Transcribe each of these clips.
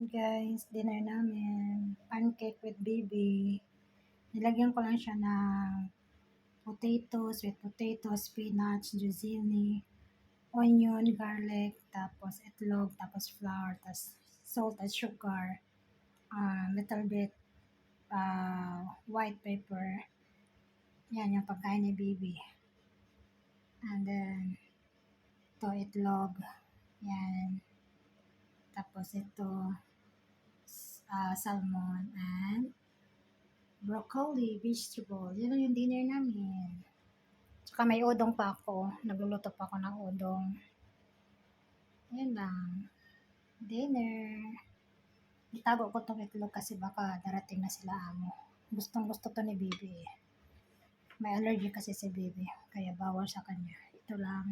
Guys, dinner namin, pancake with baby. Nilagyan ko lang siya ng potato, sweet potato, spinach, zucchini, onion, garlic, tapos itlog, tapos flour, tapos salt and sugar, little bit white pepper. Yan yung pagkain ni baby. And then, ito itlog. Yan. Tapos ito, salmon and broccoli, vegetable. Yan lang yung dinner namin. Tsaka may udong pa ako. Nagluluto pa ako ng udong. Yan lang. Dinner. Itago ko itong itlog kasi baka darating na sila amo. Gustong gusto to ni baby eh. May allergy kasi si baby. Kaya bawal sa kanya. Ito lang.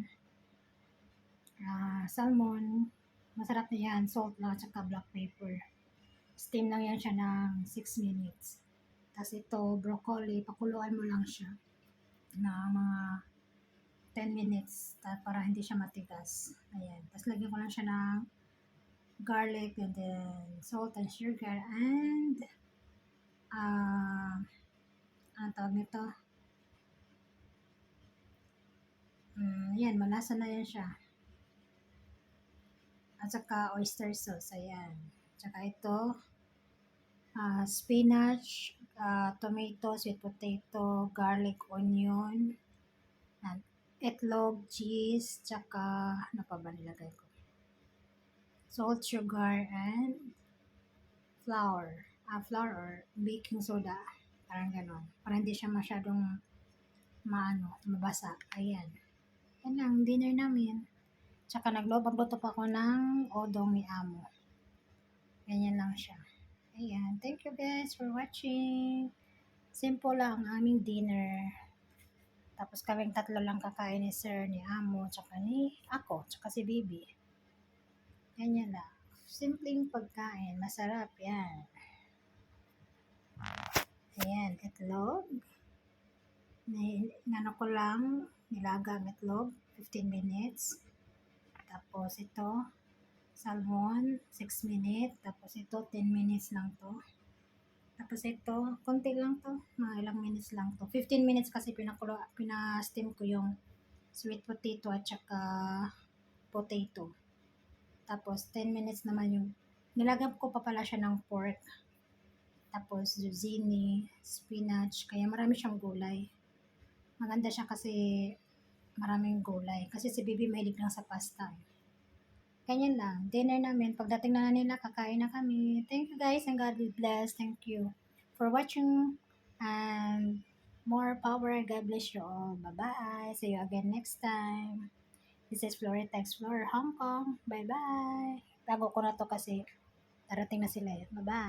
Salmon. Masarap na yan. Salt lang at saka black pepper. Steam lang yan siya ng 6 minutes. Tapos ito, broccoli, pakuluan mo lang siya na mga 10 minutes para hindi siya matigas. Ayan. Tapos lagyan ko lang siya ng garlic and then salt and sugar and ang tawag nito? Yan, malasa na yan siya. At saka oyster sauce. Ayan. Tsaka ito, spinach, tomato, sweet potato, garlic, onion, and itlog, cheese, tsaka ano pa ba nilagay ko? Salt, sugar, and flour. Flour or baking soda. Parang ganon. Para hindi siya masyadong mabasa. Ayan. Yan lang, dinner namin. Tsaka magluto pa ako ng odong ni amo. Ganyan lang siya. Ayan. Thank you guys for watching. Simple lang ang aming dinner. Tapos kaming tatlo lang kakain ni sir, ni amo, tsaka ni ako, tsaka si baby. Ganyan lang. Simpleng pagkain. Masarap yan. Ayan, itlog. Nano ko lang, nilaga ang itlog, 15 minutes. Tapos ito, salmon, 6 minutes. Tapos ito, 10 minutes lang to. Tapos ito, konti lang to, mga ilang minutes lang to. 15 minutes kasi pina-steam ko yung sweet potato at saka potato. Tapos 10 minutes naman yung, nilagyan ko pa pala siya ng pork. Tapos zucchini, spinach, kaya marami siyang gulay. Maganda siya kasi maraming gulay. Kasi si baby mahilig lang sa pasta. Ganyan lang. Dinner namin. Pagdating na nila, kakain na kami. Thank you guys and God will bless. Thank you for watching. And more power. God bless you all. Bye-bye. See you again next time. This is Florita Explorer Hong Kong. Bye-bye. Tago ko na to kasi darating na sila. Bye-bye.